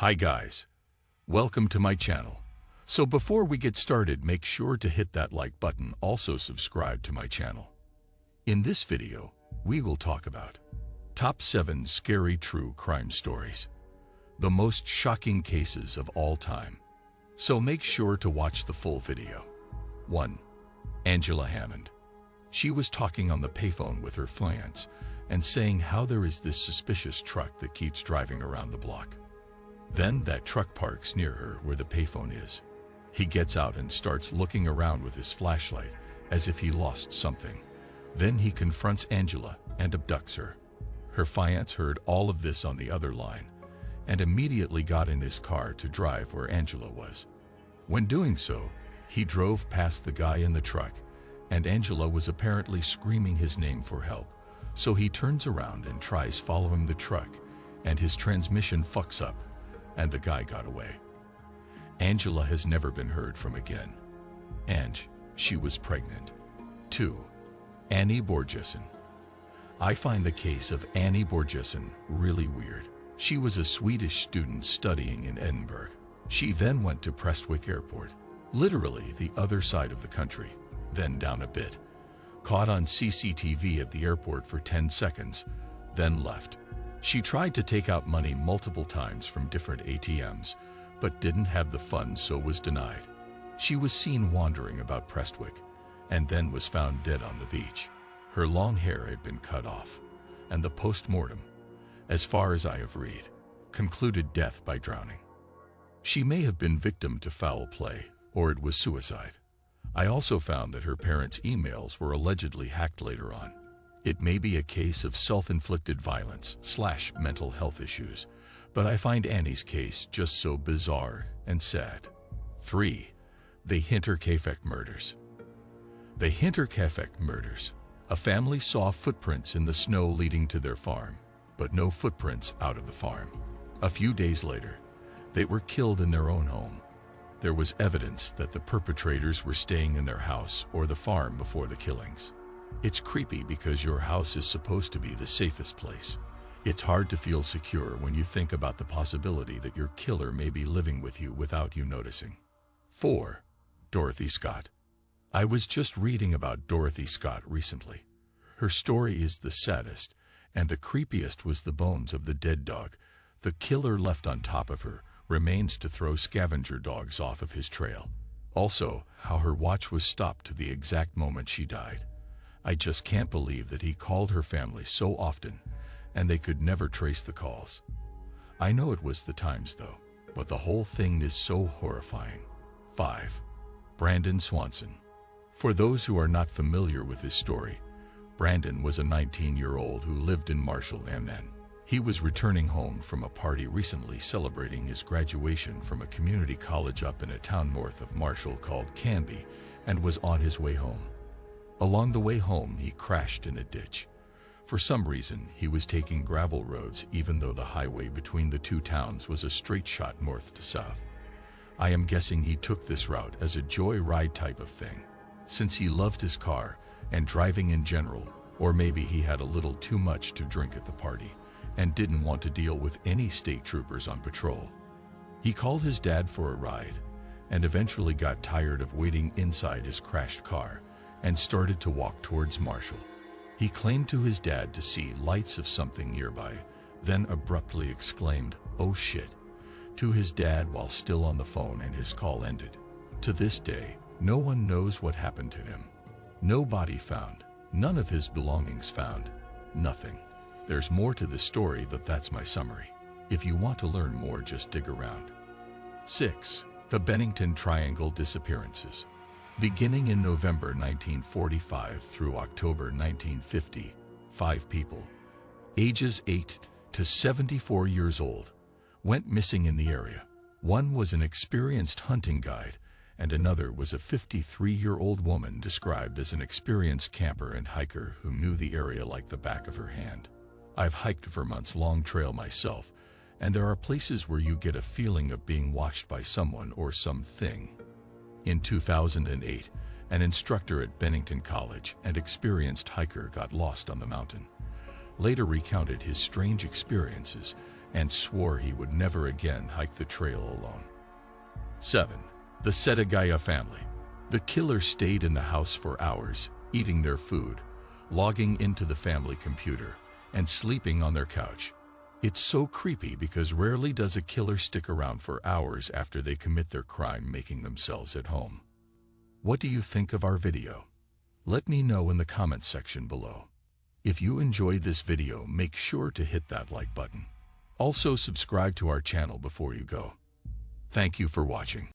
Hi guys, welcome to my channel. So before we get started, make sure to hit that like button, also subscribe to my channel. In this video, we will talk about Top 7 Scary True Crime Stories, the most shocking cases of all time. So make sure to watch the full video. 1. Angela Hammond. She was talking on the payphone with her fiance and saying how there is this suspicious truck that keeps driving around the block. Then that truck parks near her where the payphone is. He gets out and starts looking around with his flashlight as if he lost something. Then he confronts Angela and abducts her. Her fiance heard all of this on the other line and immediately got in his car to drive where Angela was. When doing so, he drove past the guy in the truck, and Angela was apparently screaming his name for help. So he turns around and tries following the truck, and his transmission fucks up, and the guy got away. Angela has never been heard from again. And she was pregnant. 2. Annie Borgeson. I find the case of Annie Borgeson really weird. She was a Swedish student studying in Edinburgh. She then went to Prestwick Airport, literally the other side of the country, then down a bit, caught on CCTV at the airport for 10 seconds, then left. She tried to take out money multiple times from different ATMs, but didn't have the funds, so was denied. She was seen wandering about Prestwick, and then was found dead on the beach. Her long hair had been cut off, and the post-mortem, as far as I have read, concluded death by drowning. She may have been victim to foul play, or it was suicide. I also found that her parents' emails were allegedly hacked later on. It may be a case of self-inflicted violence / mental health issues, but I find Annie's case just so bizarre and sad. 3. The Hinterkaifeck murders. The Hinterkaifeck murders. A family saw footprints in the snow leading to their farm, but no footprints out of the farm. A few days later, they were killed in their own home. There was evidence that the perpetrators were staying in their house or the farm before the killings. It's creepy because your house is supposed to be the safest place. It's hard to feel secure when you think about the possibility that your killer may be living with you without you noticing. 4. Dorothy Scott. I was just reading about Dorothy Scott recently. Her story is the saddest, and the creepiest was the bones of the dead dog the killer left on top of her remains to throw scavenger dogs off of his trail. Also, how her watch was stopped to the exact moment she died. I just can't believe that he called her family so often, and they could never trace the calls. I know it was the times though, but the whole thing is so horrifying. 5. Brandon Swanson. For those who are not familiar with his story, Brandon was a 19-year-old who lived in Marshall, MN. He was returning home from a party recently celebrating his graduation from a community college up in a town north of Marshall called Canby, and was on his way home. Along the way home, he crashed in a ditch. For some reason, he was taking gravel roads even though the highway between the two towns was a straight shot north to south. I am guessing he took this route as a joyride type of thing, since he loved his car and driving in general, or maybe he had a little too much to drink at the party and didn't want to deal with any state troopers on patrol. He called his dad for a ride and eventually got tired of waiting inside his crashed car and started to walk towards Marshall. He claimed to his dad to see lights of something nearby, then abruptly exclaimed, "Oh shit," to his dad while still on the phone, and his call ended. To this day, no one knows what happened to him. No body found, none of his belongings found, nothing. There's more to this story, but that's my summary. If you want to learn more, just dig around. 6. The Bennington Triangle disappearances. Beginning in November 1945 through October 1950, 5 people, ages 8 to 74 years old, went missing in the area. One was an experienced hunting guide, and another was a 53-year-old woman described as an experienced camper and hiker who knew the area like the back of her hand. I've hiked Vermont's Long Trail myself, and there are places where you get a feeling of being watched by someone or something. In 2008, an instructor at Bennington College and experienced hiker got lost on the mountain. Later recounted his strange experiences and swore he would never again hike the trail alone. 7. The Setagaya family. The killer stayed in the house for hours, eating their food, logging into the family computer, and sleeping on their couch. It's so creepy because rarely does a killer stick around for hours after they commit their crime, making themselves at home. What do you think of our video? Let me know in the comments section below. If you enjoyed this video, make sure to hit that like button. Also subscribe to our channel before you go. Thank you for watching.